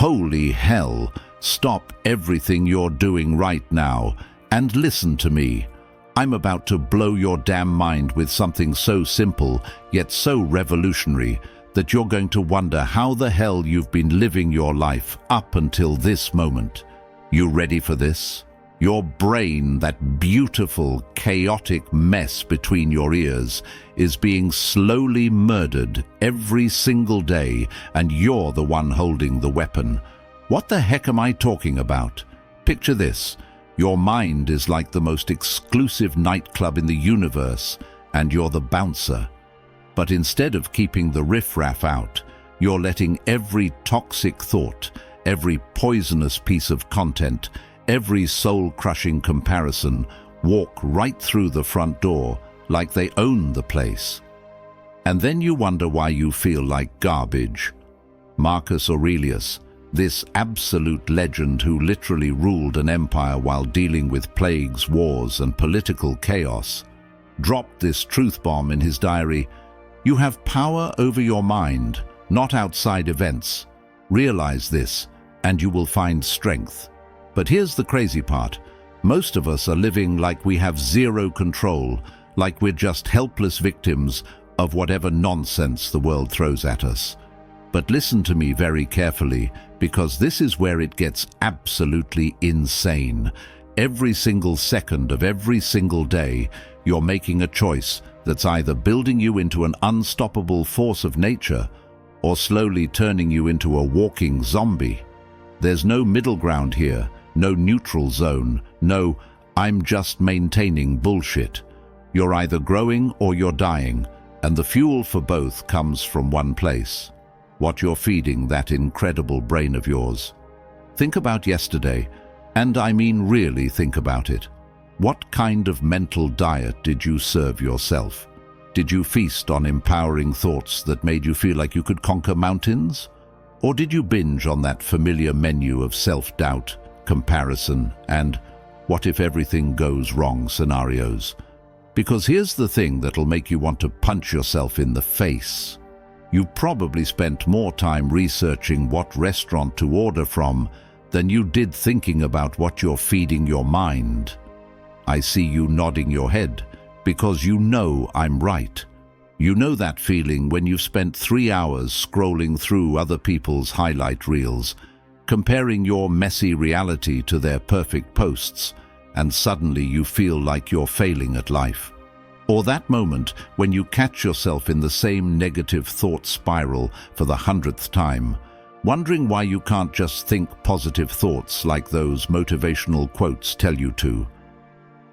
Holy hell, stop everything you're doing right now and listen to me. I'm about to blow your damn mind with something so simple, yet so revolutionary, that you're going to wonder how the hell you've been living your life up until this moment. You ready for this? Your brain, that beautiful, chaotic mess between your ears, is being slowly murdered every single day, and you're the one holding the weapon. What the heck am I talking about? Picture this. Your mind is like the most exclusive nightclub in the universe, and you're the bouncer. But instead of keeping the riffraff out, you're letting every toxic thought, every poisonous piece of content, every soul-crushing comparison walk right through the front door like they own the place. And then you wonder why you feel like garbage. Marcus Aurelius, this absolute legend who literally ruled an empire while dealing with plagues, wars, and political chaos, dropped this truth bomb in his diary. You have power over your mind, not outside events. Realize this, and you will find strength. But here's the crazy part. Most of us are living like we have zero control, like we're just helpless victims of whatever nonsense the world throws at us. But listen to me very carefully, because this is where it gets absolutely insane. Every single second of every single day, you're making a choice that's either building you into an unstoppable force of nature or slowly turning you into a walking zombie. There's no middle ground here, no neutral zone, no "I'm just maintaining" bullshit. You're either growing or you're dying, and the fuel for both comes from one place: what you're feeding that incredible brain of yours. Think about yesterday, and I mean really think about it. What kind of mental diet did you serve yourself? Did you feast on empowering thoughts that made you feel like you could conquer mountains? Or did you binge on that familiar menu of self-doubt, comparison, and what if everything goes wrong scenarios? Because here's the thing that'll make you want to punch yourself in the face. You probably spent more time researching what restaurant to order from than you did thinking about what you're feeding your mind. I see you nodding your head, because you know I'm right. You know that feeling when you've spent 3 hours scrolling through other people's highlight reels, comparing your messy reality to their perfect posts, and suddenly you feel like you're failing at life. Or that moment when you catch yourself in the same negative thought spiral for the 100th time, wondering why you can't just think positive thoughts like those motivational quotes tell you to.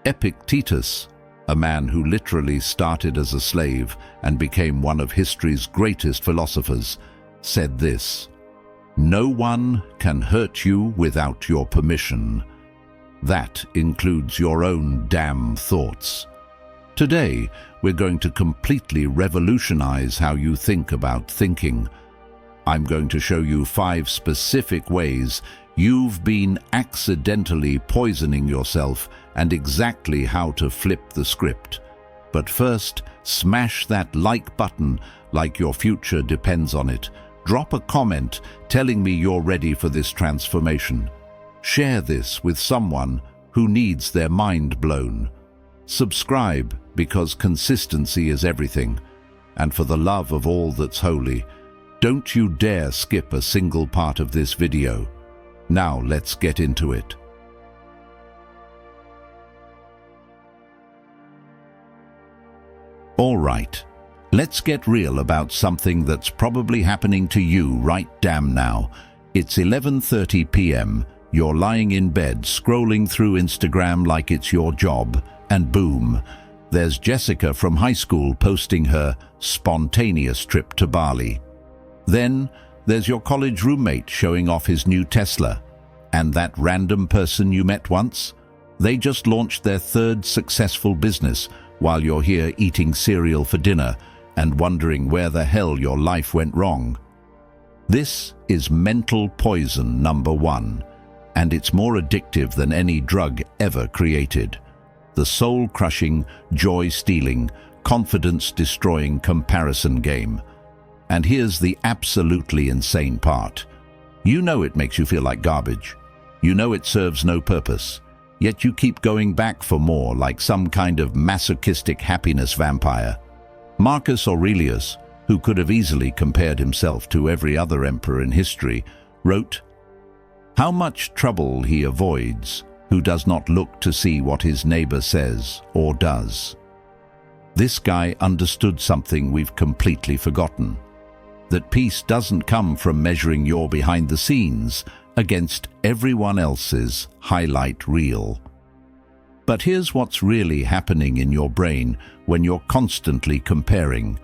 Epictetus, a man who literally started as a slave and became one of history's greatest philosophers, said this: "No one can hurt you without your permission. That includes your own damn thoughts." Today, we're going to completely revolutionize how you think about thinking. I'm going to show you 5 specific ways you've been accidentally poisoning yourself and exactly how to flip the script. But first, smash that like button like your future depends on it. Drop a comment telling me you're ready for this transformation. Share this with someone who needs their mind blown. Subscribe, because consistency is everything. And for the love of all that's holy, don't you dare skip a single part of this video. Now let's get into it. All right, let's get real about something that's probably happening to you right damn now. It's 11:30 p.m. You're lying in bed scrolling through Instagram like it's your job, and boom, there's Jessica from high school posting her spontaneous trip to Bali. Then there's your college roommate showing off his new Tesla. And that random person you met once? They just launched their 3rd successful business while you're here eating cereal for dinner and wondering where the hell your life went wrong. This is mental poison number 1, and it's more addictive than any drug ever created. The soul-crushing, joy-stealing, confidence-destroying comparison game. And here's the absolutely insane part. You know it makes you feel like garbage. You know it serves no purpose. Yet you keep going back for more, like some kind of masochistic happiness vampire. Marcus Aurelius, who could have easily compared himself to every other emperor in history, wrote, "How much trouble he avoids, who does not look to see what his neighbor says or does." This guy understood something we've completely forgotten. That peace doesn't come from measuring your behind the scenes against everyone else's highlight reel. But here's what's really happening in your brain when you're constantly comparing,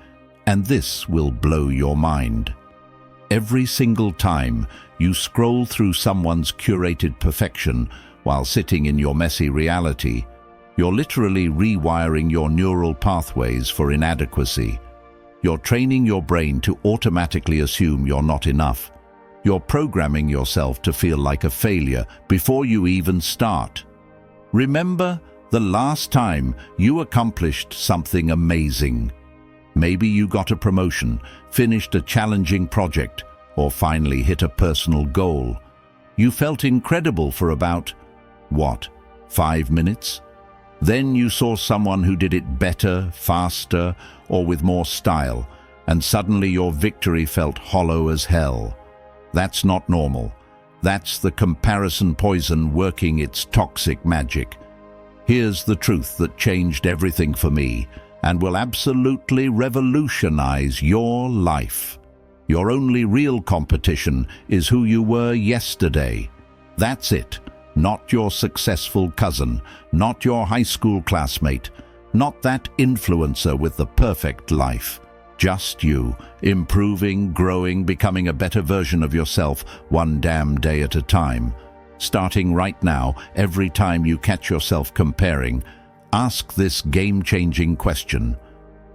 and this will blow your mind. Every single time you scroll through someone's curated perfection while sitting in your messy reality, you're literally rewiring your neural pathways for inadequacy. You're training your brain to automatically assume you're not enough. You're programming yourself to feel like a failure before you even start. Remember the last time you accomplished something amazing. Maybe you got a promotion, finished a challenging project, or finally hit a personal goal. You felt incredible for about, 5 minutes? Then you saw someone who did it better, faster, or with more style, and suddenly your victory felt hollow as hell. That's not normal. That's the comparison poison working its toxic magic. Here's the truth that changed everything for me and will absolutely revolutionize your life. Your only real competition is who you were yesterday. That's it. Not your successful cousin, not your high school classmate, not that influencer with the perfect life. Just you, improving, growing, becoming a better version of yourself one damn day at a time. Starting right now, every time you catch yourself comparing, ask this game-changing question.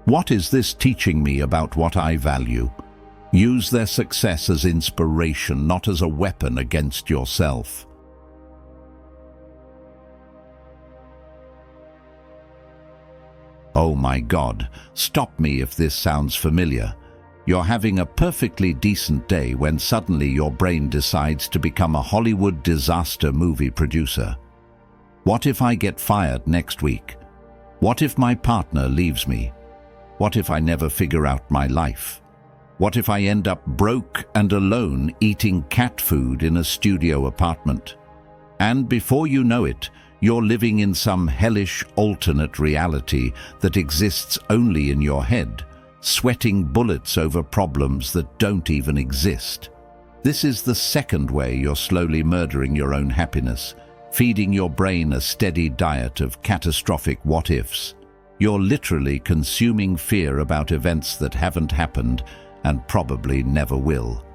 What is this teaching me about what I value? Use their success as inspiration, not as a weapon against yourself. Oh my God, stop me if this sounds familiar. You're having a perfectly decent day when suddenly your brain decides to become a Hollywood disaster movie producer. What if I get fired next week? What if my partner leaves me? What if I never figure out my life? What if I end up broke and alone eating cat food in a studio apartment? And before you know it, you're living in some hellish alternate reality that exists only in your head, sweating bullets over problems that don't even exist. This is the second way you're slowly murdering your own happiness, feeding your brain a steady diet of catastrophic what-ifs. You're literally consuming fear about events that haven't happened and probably never will.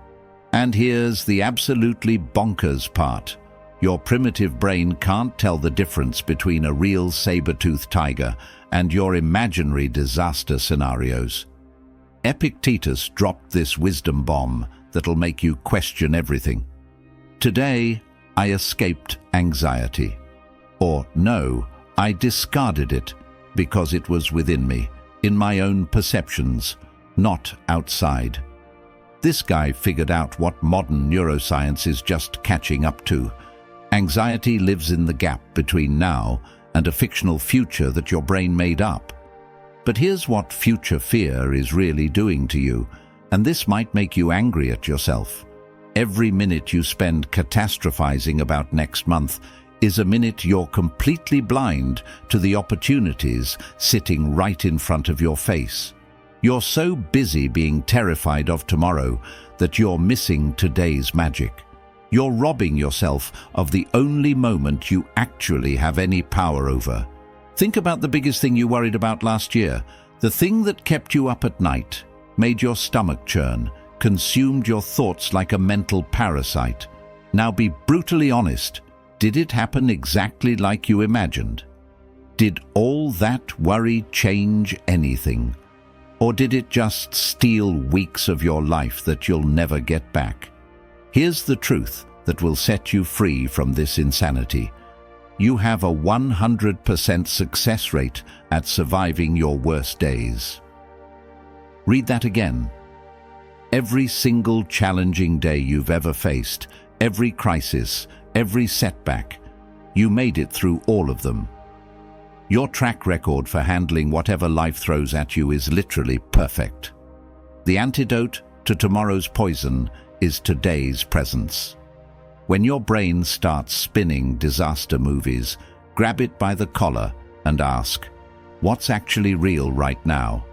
And here's the absolutely bonkers part. Your primitive brain can't tell the difference between a real saber-toothed tiger and your imaginary disaster scenarios. Epictetus dropped this wisdom bomb that'll make you question everything. Today, I escaped anxiety. Or no, I discarded it because it was within me, in my own perceptions, not outside. This guy figured out what modern neuroscience is just catching up to. Anxiety lives in the gap between now and a fictional future that your brain made up. But here's what future fear is really doing to you, and this might make you angry at yourself. Every minute you spend catastrophizing about next month is a minute you're completely blind to the opportunities sitting right in front of your face. You're so busy being terrified of tomorrow that you're missing today's magic. You're robbing yourself of the only moment you actually have any power over. Think about the biggest thing you worried about last year, the thing that kept you up at night, made your stomach churn, consumed your thoughts like a mental parasite. Now be brutally honest, did it happen exactly like you imagined? Did all that worry change anything? Or did it just steal weeks of your life that you'll never get back? Here's the truth that will set you free from this insanity. You have a 100% success rate at surviving your worst days. Read that again. Every single challenging day you've ever faced, every crisis, every setback, you made it through all of them. Your track record for handling whatever life throws at you is literally perfect. The antidote to tomorrow's poison is today's presence. When your brain starts spinning disaster movies, grab it by the collar and ask, what's actually real right now?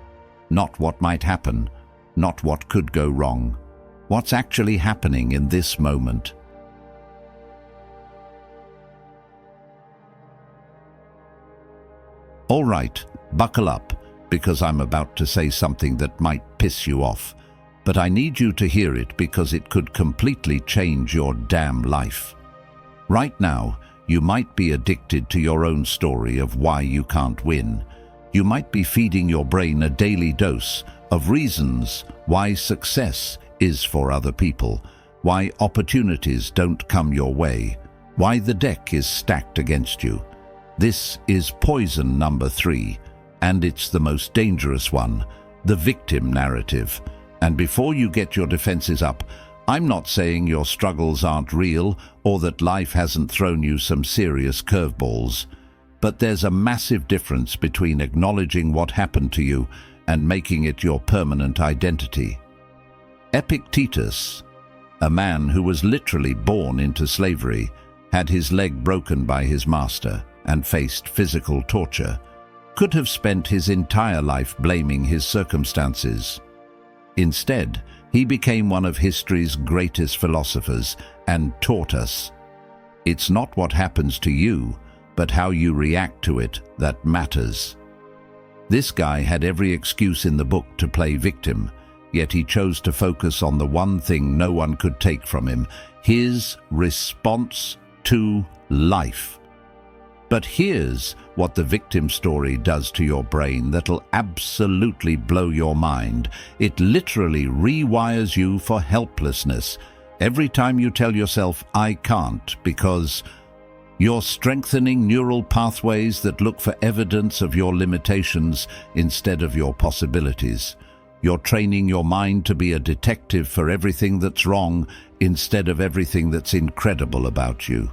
Not what might happen, not what could go wrong. What's actually happening in this moment? All right, buckle up, because I'm about to say something that might piss you off. But I need you to hear it because it could completely change your damn life. Right now, you might be addicted to your own story of why you can't win. You might be feeding your brain a daily dose of reasons why success is for other people, why opportunities don't come your way, why the deck is stacked against you. This is poison number 3, and it's the most dangerous one, the victim narrative. And before you get your defenses up, I'm not saying your struggles aren't real or that life hasn't thrown you some serious curveballs. But there's a massive difference between acknowledging what happened to you and making it your permanent identity. Epictetus, a man who was literally born into slavery, had his leg broken by his master and faced physical torture, could have spent his entire life blaming his circumstances. Instead, he became one of history's greatest philosophers and taught us, it's not what happens to you, but how you react to it that matters. This guy had every excuse in the book to play victim, yet he chose to focus on the one thing no one could take from him, his response to life. But here's what the victim story does to your brain that'll absolutely blow your mind. It literally rewires you for helplessness. Every time you tell yourself, I can't, because you're strengthening neural pathways that look for evidence of your limitations instead of your possibilities. You're training your mind to be a detective for everything that's wrong instead of everything that's incredible about you.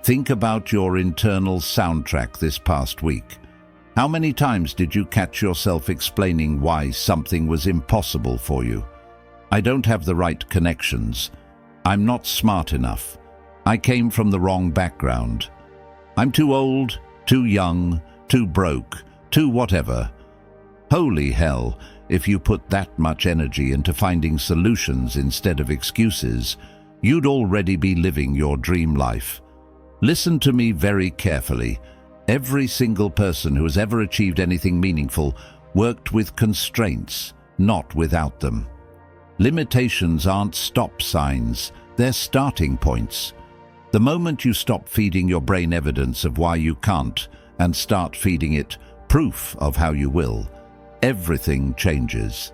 Think about your internal soundtrack this past week. How many times did you catch yourself explaining why something was impossible for you? I don't have the right connections. I'm not smart enough. I came from the wrong background. I'm too old, too young, too broke, too whatever. Holy hell, if you put that much energy into finding solutions instead of excuses, you'd already be living your dream life. Listen to me very carefully. Every single person who has ever achieved anything meaningful worked with constraints, not without them. Limitations aren't stop signs, they're starting points. The moment you stop feeding your brain evidence of why you can't and start feeding it proof of how you will, everything changes.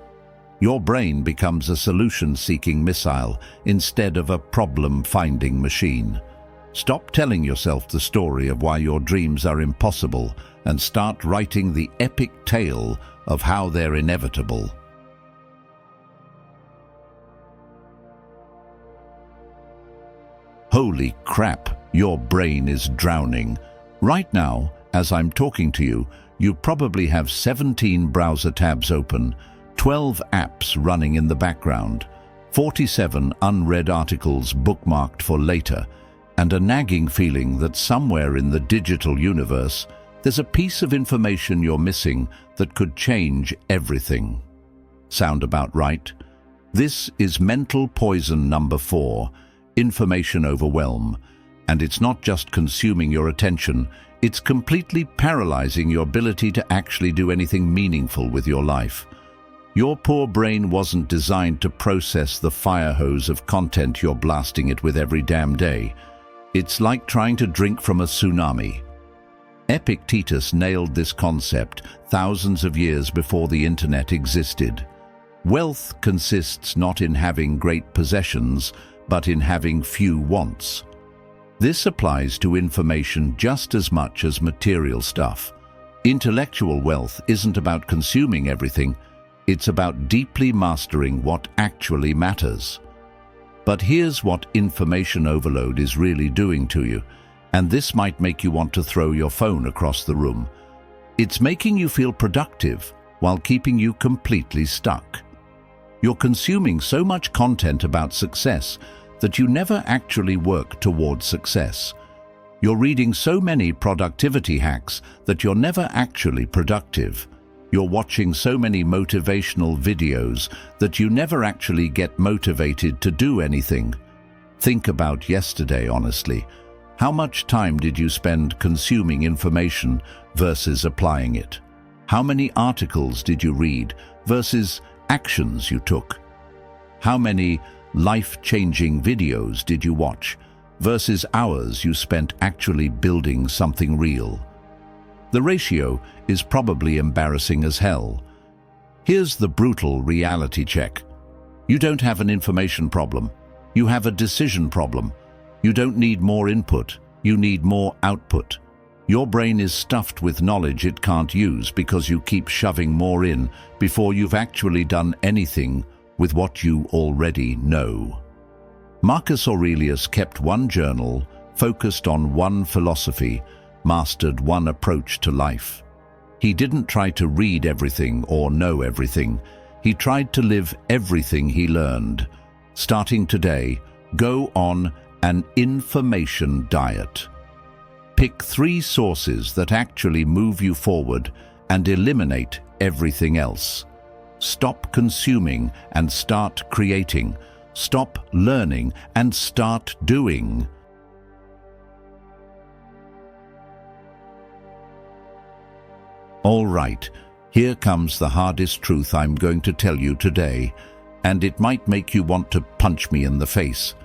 Your brain becomes a solution-seeking missile instead of a problem-finding machine. Stop telling yourself the story of why your dreams are impossible and start writing the epic tale of how they're inevitable. Holy crap, your brain is drowning. Right now, as I'm talking to you, you probably have 17 browser tabs open, 12 apps running in the background, 47 unread articles bookmarked for later, and a nagging feeling that somewhere in the digital universe, there's a piece of information you're missing that could change everything. Sound about right? This is mental poison number 4, information overwhelm. And it's not just consuming your attention, it's completely paralyzing your ability to actually do anything meaningful with your life. Your poor brain wasn't designed to process the fire hose of content you're blasting it with every damn day. It's like trying to drink from a tsunami. Epictetus nailed this concept thousands of years before the internet existed. Wealth consists not in having great possessions, but in having few wants. This applies to information just as much as material stuff. Intellectual wealth isn't about consuming everything, It's about deeply mastering what actually matters. But here's what information overload is really doing to you, and this might make you want to throw your phone across the room. It's making you feel productive while keeping you completely stuck. You're consuming so much content about success that you never actually work towards success. You're reading so many productivity hacks that you're never actually productive. You're watching so many motivational videos that you never actually get motivated to do anything. Think about yesterday, honestly. How much time did you spend consuming information versus applying it? How many articles did you read versus actions you took? How many life-changing videos did you watch versus hours you spent actually building something real? The ratio is probably embarrassing as hell. Here's the brutal reality check. You don't have an information problem. You have a decision problem. You don't need more input. You need more output. Your brain is stuffed with knowledge it can't use because you keep shoving more in before you've actually done anything with what you already know. Marcus Aurelius kept one journal, focused on one philosophy, mastered one approach to life. He didn't try to read everything or know everything. He tried to live everything he learned. Starting today, go on an information diet. Pick 3 sources that actually move you forward and eliminate everything else. Stop consuming and start creating. Stop learning and start doing. All right, here comes the hardest truth I'm going to tell you today, and it might make you want to punch me in the face.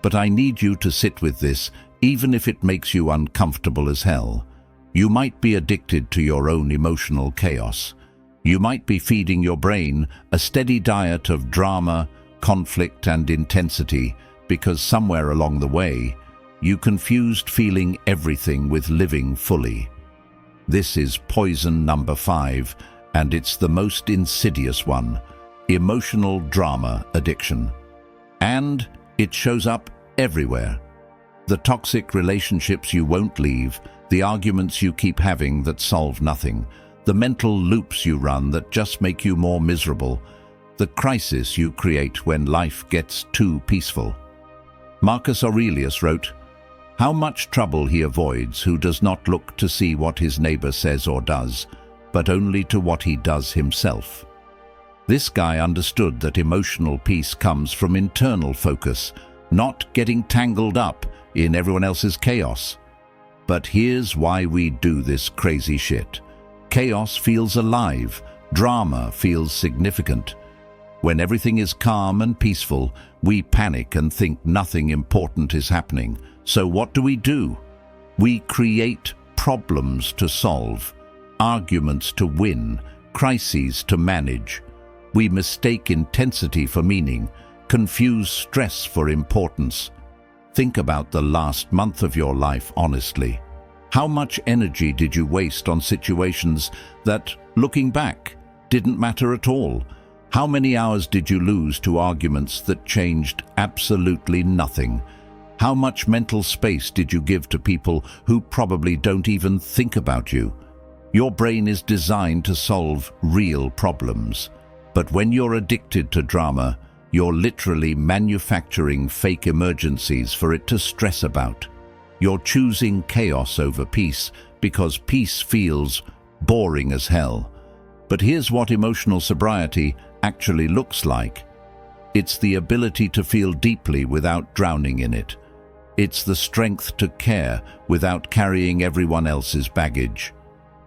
But I need you to sit with this, even if it makes you uncomfortable as hell. You might be addicted to your own emotional chaos. You might be feeding your brain a steady diet of drama, conflict, and intensity because somewhere along the way, you confused feeling everything with living fully. This is poison number 5, and it's the most insidious one: emotional drama addiction. And it shows up everywhere. The toxic relationships you won't leave, the arguments you keep having that solve nothing, the mental loops you run that just make you more miserable, the crisis you create when life gets too peaceful. Marcus Aurelius wrote, "How much trouble he avoids who does not look to see what his neighbor says or does, but only to what he does himself." This guy understood that emotional peace comes from internal focus, not getting tangled up in everyone else's chaos. But here's why we do this crazy shit. Chaos feels alive. Drama feels significant. When everything is calm and peaceful, we panic and think nothing important is happening. So what do? We create problems to solve, arguments to win, crises to manage. We mistake intensity for meaning, confuse stress for importance. Think about the last month of your life honestly. How much energy did you waste on situations that, looking back, didn't matter at all? How many hours did you lose to arguments that changed absolutely nothing? How much mental space did you give to people who probably don't even think about you? Your brain is designed to solve real problems. But when you're addicted to drama, you're literally manufacturing fake emergencies for it to stress about. You're choosing chaos over peace because peace feels boring as hell. But here's what emotional sobriety actually looks like. It's the ability to feel deeply without drowning in it. It's the strength to care without carrying everyone else's baggage.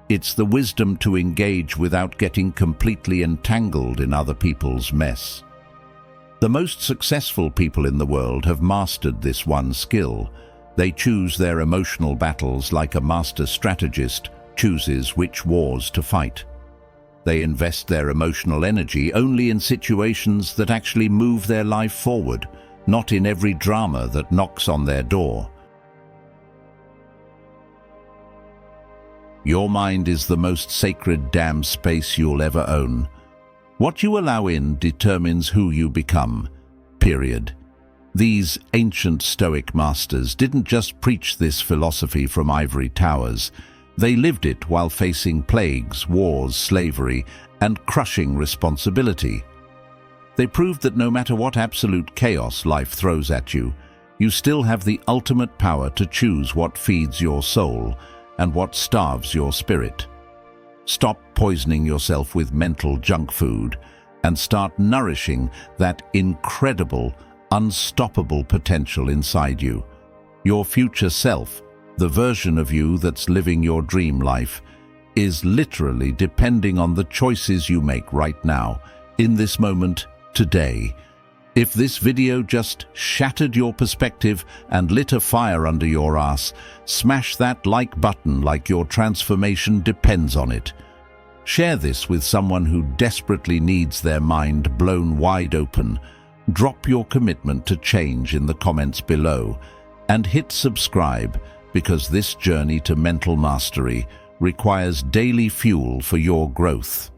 It's the wisdom to engage without getting completely entangled in other people's mess. The most successful people in the world have mastered this one skill. They choose their emotional battles like a master strategist chooses which wars to fight. They invest their emotional energy only in situations that actually move their life forward, not in every drama that knocks on their door. Your mind is the most sacred damn space you'll ever own. What you allow in determines who you become. Period. These ancient Stoic masters didn't just preach this philosophy from ivory towers. They lived it while facing plagues, wars, slavery, and crushing responsibility. They proved that no matter what absolute chaos life throws at you, you still have the ultimate power to choose what feeds your soul and what starves your spirit. Stop poisoning yourself with mental junk food and start nourishing that incredible, unstoppable potential inside you. Your future self, the version of you that's living your dream life, is literally depending on the choices you make right now, in this moment, today. If this video just shattered your perspective and lit a fire under your ass, smash that like button like your transformation depends on it. Share this with someone who desperately needs their mind blown wide open. Drop your commitment to change in the comments below and hit subscribe, because this journey to mental mastery requires daily fuel for your growth.